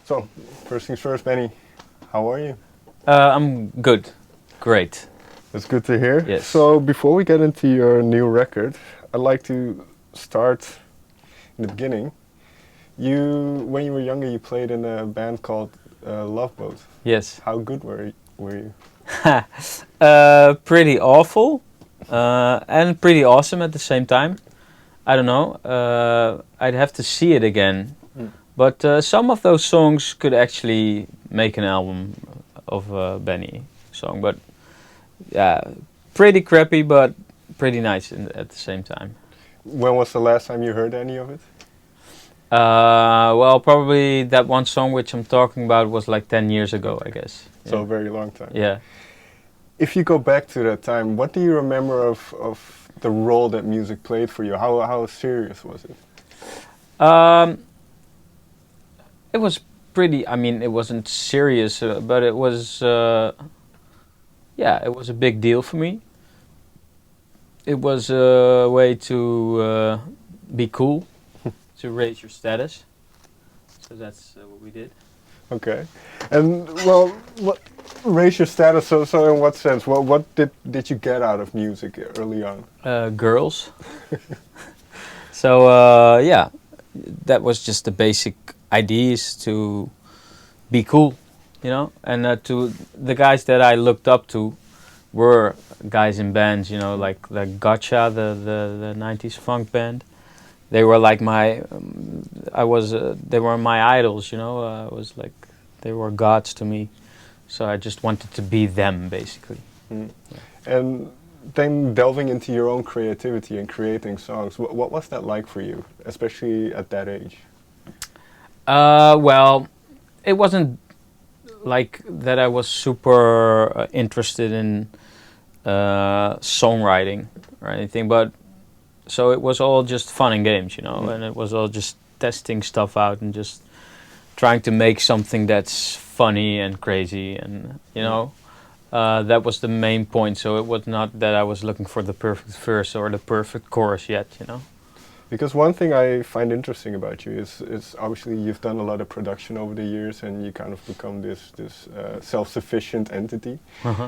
So, first things first, Benny, how are you? I'm good. Great. That's good to hear. Yes. So, before we get into your new record, I'd like to start in the beginning. When you were younger, you played in a band called Love Boat. Yes. How good were you? Pretty awful, and pretty awesome at the same time. I don't know. I'd have to see it again. Hmm. But some of those songs could actually make an album of a Benny song. But yeah, pretty crappy, but pretty nice at the same time. When was the last time you heard any of it? Well, probably that one song which I'm talking about was like 10 years ago, I guess. So, Yeah. a very long time. Yeah. If you go back to that time, what do you remember of the role that music played for you? How serious was it? Um, it was pretty. I mean, it wasn't serious, but it was. Yeah, it was a big deal for me. It was a way to be cool, to raise your status. So that's what we did. Okay, and well, what raise your status? So in what sense? What did you get out of music early on? Girls. So yeah, that was just the basic ideas to be cool, and to the guys that I looked up to were guys in bands, like Gotcha, the 90s funk band. They were like they were my idols, I was like, they were gods to me. So I just wanted to be them, basically. Mm. And then delving into your own creativity and creating songs, what was that like for you, especially at that age? Well, it wasn't like that I was super interested in songwriting or anything, but so it was all just fun and games, and it was all just testing stuff out and just trying to make something that's funny and crazy, and that was the main point. So it was not that I was looking for the perfect verse or the perfect chorus yet, Because one thing I find interesting about you is obviously you've done a lot of production over the years and you kind of become this self-sufficient entity. Uh-huh.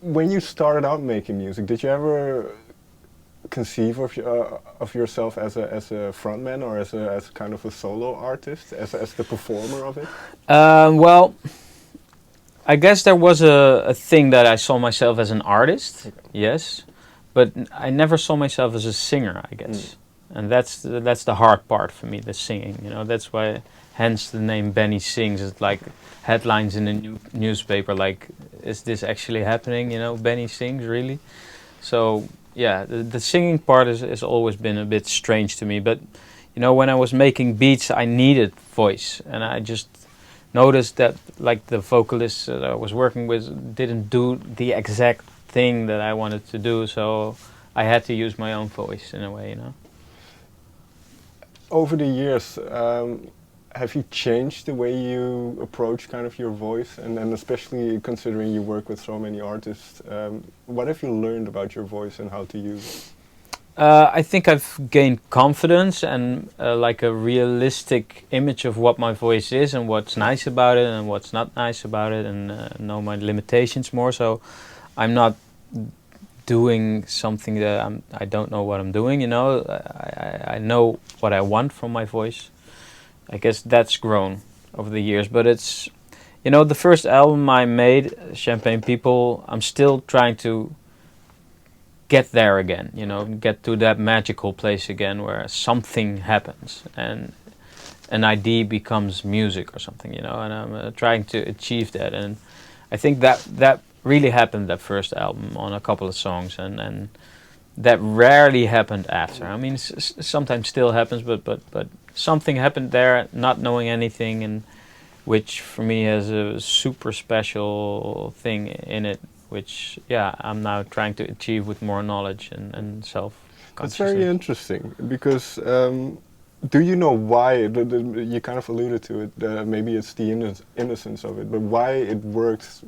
When you started out making music, did you ever conceive of yourself as a frontman or as kind of a solo artist, as the performer of it? Well, I guess there was a thing that I saw myself as an artist, yes, but I never saw myself as a singer, I guess. And that's the hard part for me, the singing. That's why, hence the name Benny Sings. It's like headlines in the newspaper, like, is this actually happening? Benny Sings, really? So yeah, the singing part has always been a bit strange to me. But when I was making beats, I needed voice, and I just noticed that like the vocalist that I was working with didn't do the exact thing that I wanted to do, so I had to use my own voice in a way. Over the years, have you changed the way you approach kind of your voice, and especially considering you work with so many artists, what have you learned about your voice and how to use it? I think I've gained confidence and like a realistic image of what my voice is and what's nice about it and what's not nice about it, and know my limitations more. So I'm not doing something that I don't know what I'm doing. I know what I want from my voice. I guess that's grown over the years, but it's the first album I made, Champagne People, I'm still trying to get there again, get to that magical place again where something happens and an idea becomes music or something, and I'm trying to achieve that. And I think that really happened, that first album, on a couple of songs, and that rarely happened after. I mean, sometimes still happens, but something happened there, not knowing anything, and which for me has a super special thing in it, which I'm now trying to achieve with more knowledge and That's self-consciousness. very interesting because do you know why, you kind of alluded to it, maybe it's the innocence of it, but why it worked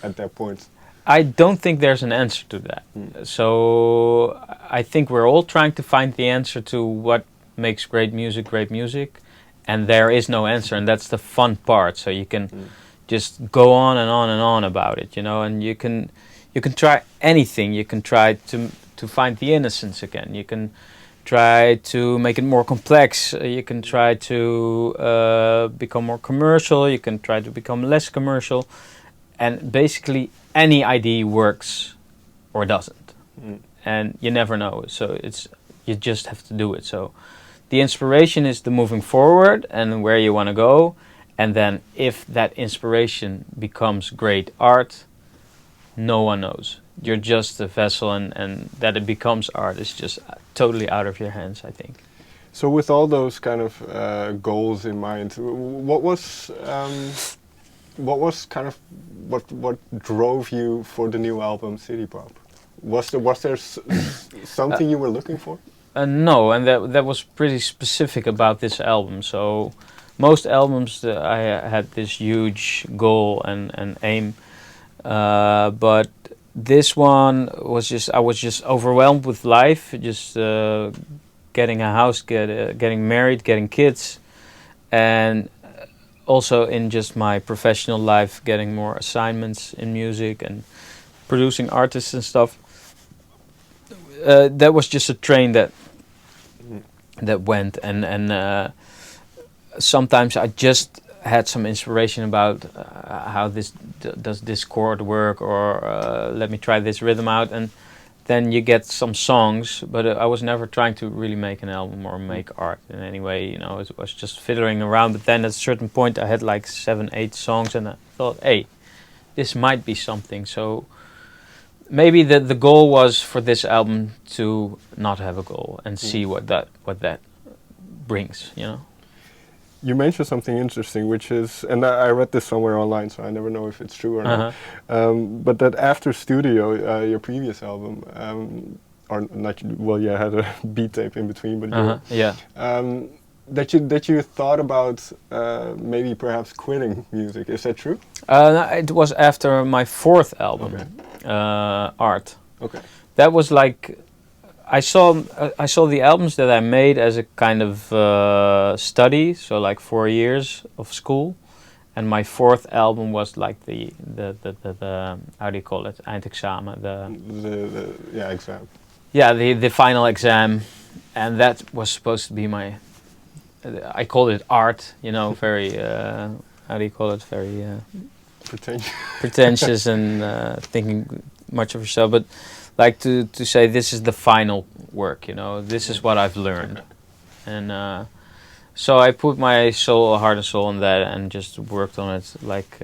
at that point? I don't think there's an answer to that. So I think we're all trying to find the answer to what makes great music, and there is no answer, and that's the fun part. So you can just go on and on and on about it, you know, and you can try anything. You can try to find the innocence again. You can try to make it more complex. You can try to become more commercial. You can try to become less commercial, and basically any idea works or doesn't, and you never know. So you just have to do it. So the inspiration is the moving forward and where you want to go, and then if that inspiration becomes great art, no one knows. You're just a vessel, and that it becomes art is just totally out of your hands, I think. So with all those kind of goals in mind, what was kind of what drove you for the new album City Pop? Was there something you were looking for? No, and that was pretty specific about this album. So most albums I had this huge goal and aim, but this one was I was just overwhelmed with life, just getting a house, getting married, getting kids, and also in just my professional life, getting more assignments in music and producing artists and stuff. That was just a train that went, and sometimes I just had some inspiration about how does this chord work, or let me try this rhythm out, and then you get some songs. But I was never trying to really make an album or make art in any way, you know. It was just fiddling around. But then at a certain point I had like 7-8 songs, and I thought, hey, this might be something. So maybe the goal was for this album to not have a goal and see what that brings, you know. You mentioned something interesting, which is, and I read this somewhere online, so I never know if it's true or not. But that after Studio, your previous album, or not, well, you had a beat tape in between, but that you thought about maybe perhaps quitting music. Is that true? No, it was after my 4th album, Art. Okay. That was like, I saw the albums that I made as a kind of study, so like 4 years of school, and my 4th album was like the how do you call it, eindexamen, the exam. Yeah, the final exam, and that was supposed to be my. I called it art, you know, very how do you call it, very pretentious and thinking much of yourself, but like to say this is the final work, you know, this is what I've learned. And so I put my heart and soul on that, and just worked on it like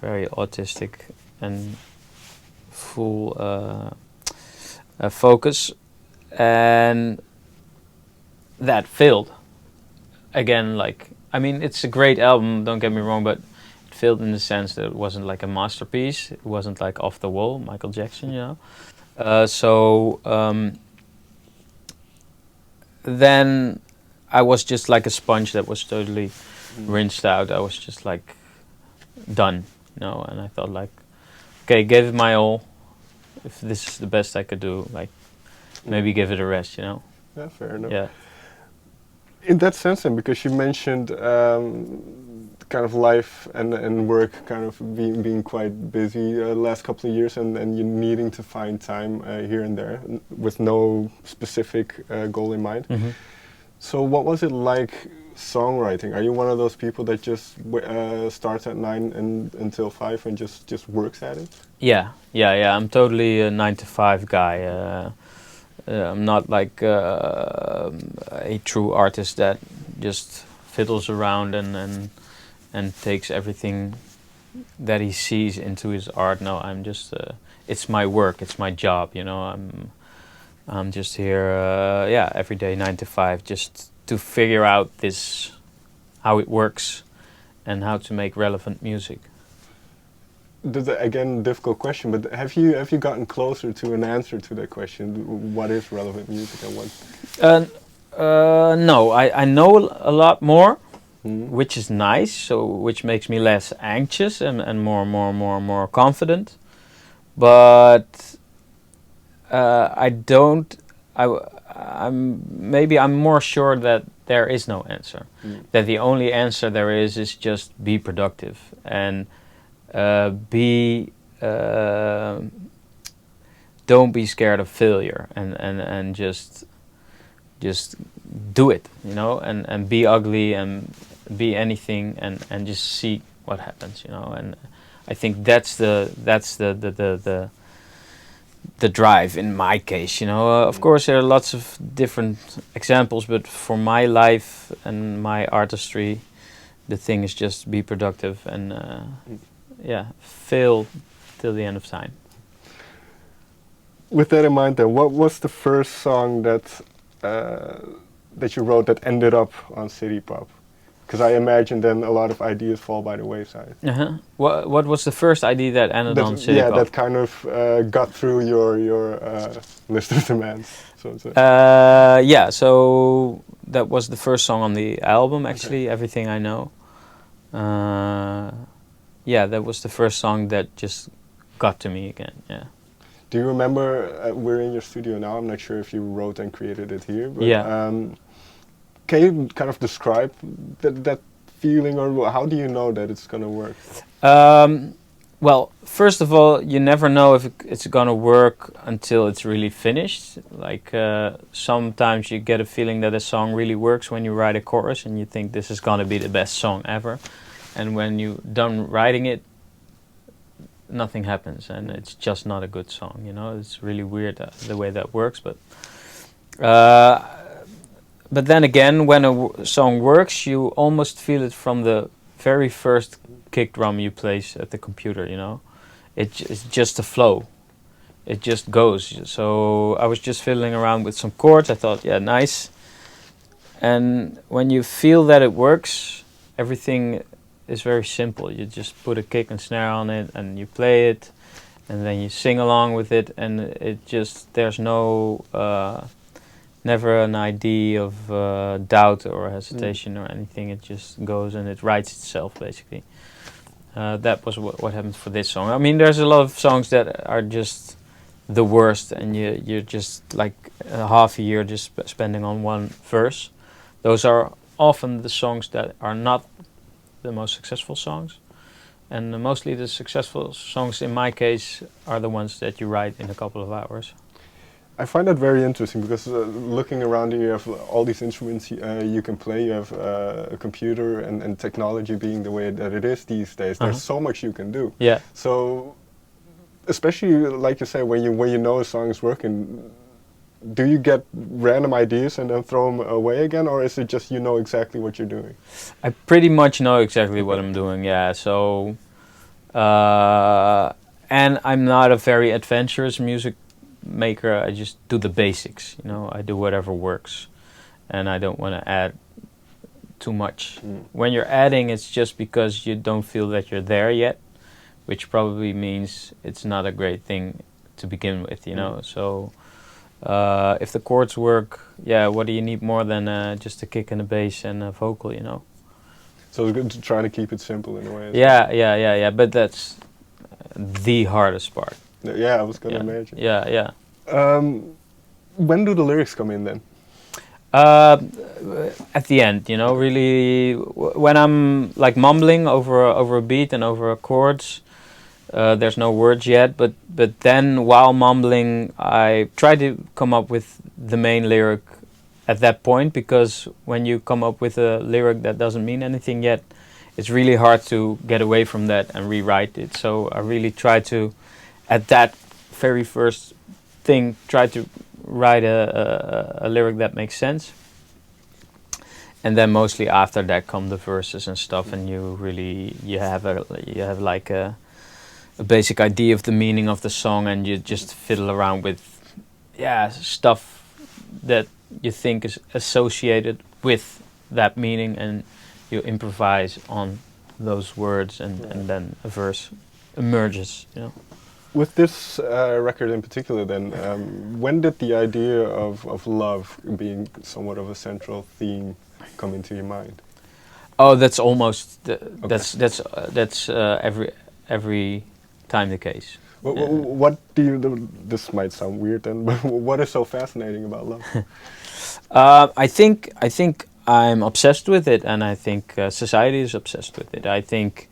very autistic and full focus, and that failed again. Like, I mean, it's a great album, don't get me wrong, but it failed in the sense that it wasn't like a masterpiece. It wasn't like off the wall, Michael Jackson, you know. Then I was just like a sponge that was totally rinsed out. I was just like done, you know, and I thought like, okay, gave it my all. If this is the best I could do, like maybe give it a rest, you know. Yeah, fair enough. Yeah. In that sense, then, because you mentioned kind of life and work kind of being quite busy the last couple of years, and you needing to find time here and there with no specific goal in mind. Mm-hmm. So what was it like songwriting? Are you one of those people that just starts at 9 and until 5 and just works at it? Yeah. I'm totally a 9-to-5 guy. I'm not like a true artist that just fiddles around and takes everything that he sees into his art. No, I'm just it's my work, it's my job, you know. I'm just here every day 9 to 5 just to figure out how it works and how to make relevant music. Again, difficult question, but have you gotten closer to an answer to that question? What is relevant music and what? No, I know a lot more, which is nice. Which makes me less anxious and more confident. But I'm more sure that there is no answer. That the only answer there is just be productive and be don't be scared of failure and just do it, you know, and be ugly and be anything and just see what happens, you know. And I think that's the drive in my case, you know. Of course there are lots of different examples, but for my life and my artistry, the thing is just be productive and fail till the end of time. With that in mind then, what was the first song that you wrote that ended up on City Pop? Because I imagine then a lot of ideas fall by the wayside. What was the first idea that ended on City Pop? Yeah, that kind of got through your list of demands. So so that was the first song on the album, actually, Everything I Know. That was the first song that just got to me again, yeah. Do you remember, we're in your studio now, I'm not sure if you wrote and created it here, but can you kind of describe that feeling, or how do you know that it's going to work? Well, first of all, you never know if it's going to work until it's really finished. Like sometimes you get a feeling that a song really works when you write a chorus and you think this is going to be the best song ever. And when you're done writing it, nothing happens and it's just not a good song, you know. It's really weird the way that works, but then again, when a song works, you almost feel it from the very first kick drum you place at the computer, you know. It's just a flow. It just goes. So I was just fiddling around with some chords. I thought, yeah, nice. And when you feel that it works, everything is very simple. You just put a kick and snare on it and you play it and then you sing along with it, and it just, there's no never an idea of doubt or hesitation or anything. It just goes and it writes itself, basically. That was what happened for this song. I mean, there's a lot of songs that are just the worst, and you're just like half a year just spending on one verse. Those are often the songs that are not the most successful songs, and mostly the successful songs in my case are the ones that you write in a couple of hours. I find that very interesting because looking around you have all these instruments you can play. You have a computer and technology being the way that it is these days. There's so much you can do. Yeah. So, especially like you say, when you know a song is working, do you get random ideas and then throw them away again, or is it just you know exactly what you're doing? I pretty much know exactly what I'm doing. Yeah. So, and I'm not a very adventurous music maker. I just do the basics, you know. I do whatever works, and I don't want to add too much. When you're adding, it's just because you don't feel that you're there yet, which probably means it's not a great thing to begin with, you know. So if the chords work, yeah, what do you need more than just a kick and a bass and a vocal, you know? So it's good to try to keep it simple in a way. Yeah, but that's the hardest part. Yeah, I was gonna imagine. Yeah. When do the lyrics come in then? At the end, you know, really, when I'm like mumbling over a beat and over chords, there's no words yet, but then while mumbling, I try to come up with the main lyric at that point, because when you come up with a lyric that doesn't mean anything yet, it's really hard to get away from that and rewrite it. So I really try to, at that very first thing, try to write a lyric that makes sense. And then mostly after that come the verses and stuff, and you have like a basic idea of the meaning of the song, and you just fiddle around with stuff that you think is associated with that meaning, and you improvise on those words, and then a verse emerges, you know. With this record in particular then, when did the idea of love being somewhat of a central theme come into your mind? Oh, that's almost that's every time the case. What do you? This might sound weird then, but what is so fascinating about love? I think I'm obsessed with it, and I think society is obsessed with it. I think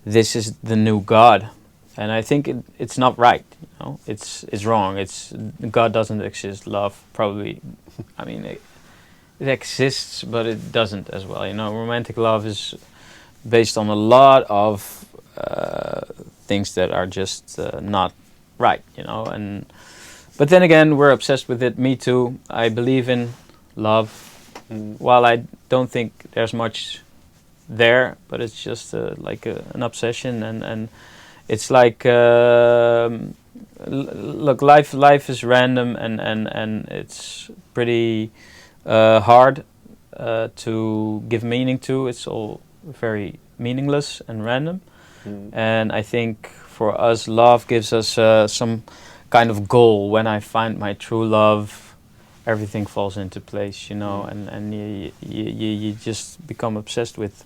this is the new God, and I think it's not right. You know, it's wrong. It's God doesn't exist. Love probably, I mean, it exists, but it doesn't as well. You know, romantic love is based on a lot of things that are just not right. You know, but then again, we're obsessed with it. Me too. I believe in love. While I don't think there's much there, but it's just like an obsession, and it's like look, life is random, and it's pretty hard to give meaning to. It's all very meaningless and random, and I think for us, love gives us some kind of goal. When I find my true love, everything falls into place, you know, and you just become obsessed with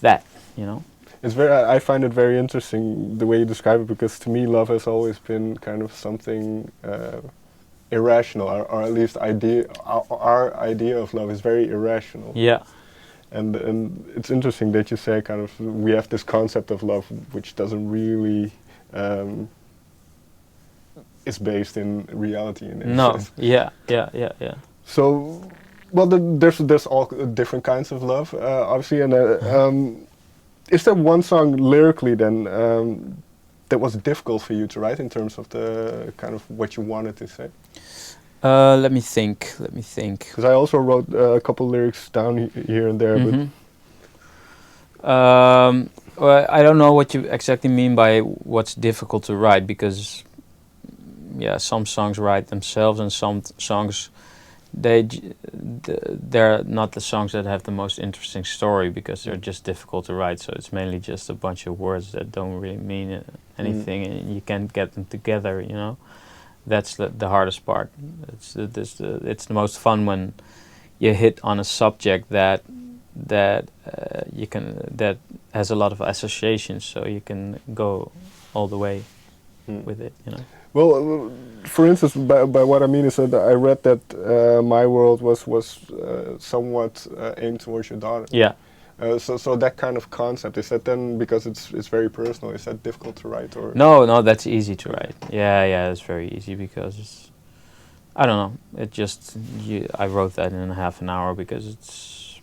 that, you know. It's very. I find it very interesting the way you describe it, because to me, love has always been kind of something irrational, or at least our idea of love is very irrational. Yeah. And it's interesting that you say kind of we have this concept of love which doesn't really is based in reality. No. Yeah. So, well, there's all different kinds of love, obviously, and is there one song lyrically then that was difficult for you to write in terms of the kind of what you wanted to say? Let me think. Because I also wrote a couple lyrics down here and there, well, I don't know what you exactly mean by what's difficult to write, because some songs write themselves, and some songs they're not the songs that have the most interesting story, because they're just difficult to write. So it's mainly just a bunch of words that don't really mean anything, and you can't get them together, you know. That's the hardest part. It's the most fun when you hit on a subject that has a lot of associations, so you can go all the way with it, you know. Well, for instance, by what I mean is that I read that My World was somewhat aimed towards your daughter. Yeah. So that kind of concept, is that then, because it's very personal, is that difficult to write, or? No, that's easy to write. Yeah, it's very easy, because it's, I don't know, it just, I wrote that in half an hour, because it's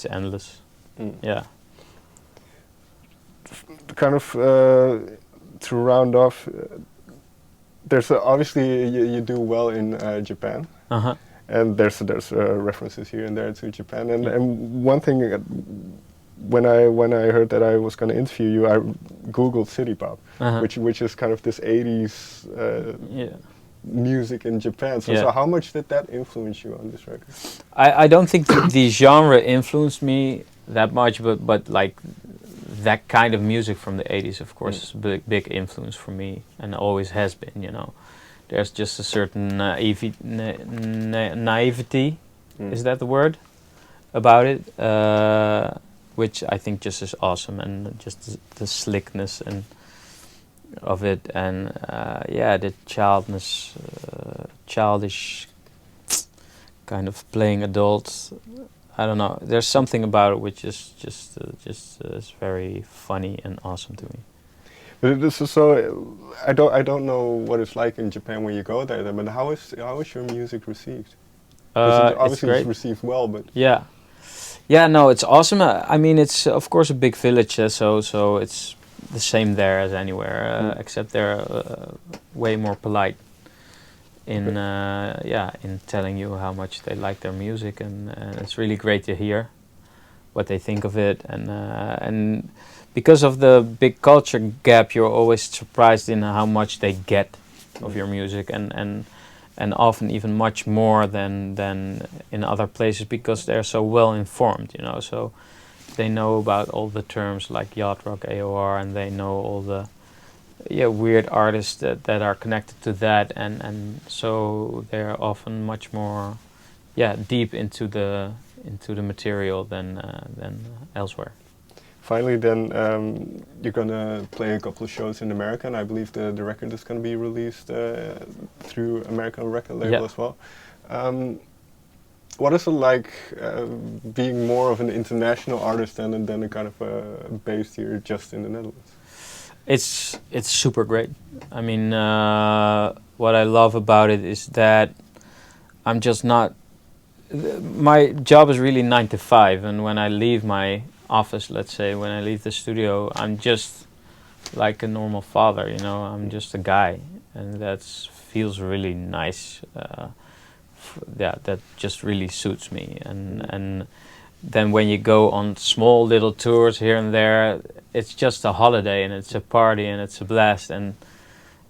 endless. Yeah. Kind of to round off, there's obviously you do well in Japan. And there's references here and there to Japan, and one thing, when I heard that I was going to interview you, I googled city pop, which is kind of this 80s music in Japan. So how much did that influence you on this record? I don't think the genre influenced me that much, but like that kind of music from the 80s, of course, is a big influence for me, and always has been, you know. There's just a certain naivety, is that the word, about it, which I think just is awesome, and just the slickness and of it, and the childish kind of playing adults. I don't know. There's something about it which is just is very funny and awesome to me. But this is so. I don't know what it's like in Japan when you go there. But how is your music received? Obviously it's received well, but no, it's awesome. I mean, it's of course a big village, so it's the same there as anywhere, except they're way more polite in in telling you how much they like their music, and it's really great to hear what they think of it, and because of the big culture gap, you're always surprised in how much they get of your music, and often even much more than in other places, because they're so well informed, you know. So they know about all the terms like yacht rock, AOR, and they know all the weird artists that are connected to that, and so they're often much more deep into the material than elsewhere. Finally, then you're gonna play a couple of shows in America, and I believe the record is gonna be released through American record label as well. What is it like being more of an international artist than a kind of based here just in the Netherlands? It's super great. I mean, what I love about it is that I'm just not. My job is really 9 to 5, and when I leave my office, let's say, when I leave the studio, I'm just like a normal father. You know, I'm just a guy, and that feels really nice. Yeah, that just really suits me. And then when you go on small little tours here and there, it's just a holiday and it's a party and it's a blast, and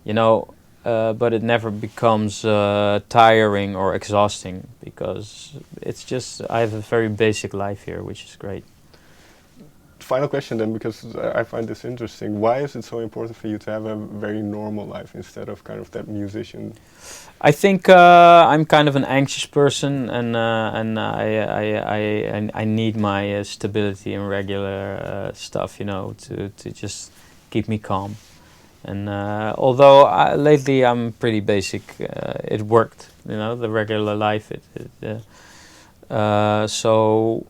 you know, but it never becomes tiring or exhausting because it's just I have a very basic life here, which is great. Final question then, because I find this interesting. Why is it so important for you to have a very normal life instead of kind of that musician? I think I'm kind of an anxious person, and I need my stability and regular stuff, you know, to just keep me calm. And although lately I'm pretty basic, it worked, you know, the regular life. So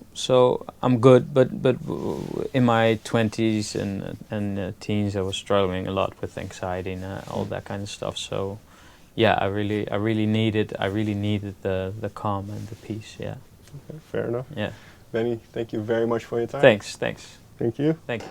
I'm good, but in my 20s and teens, I was struggling a lot with anxiety and all that kind of stuff. So yeah, I really needed the calm and the peace. Yeah. Okay, fair enough. Yeah. Benny, thank you very much for your time. Thanks. Thank you. Thank you.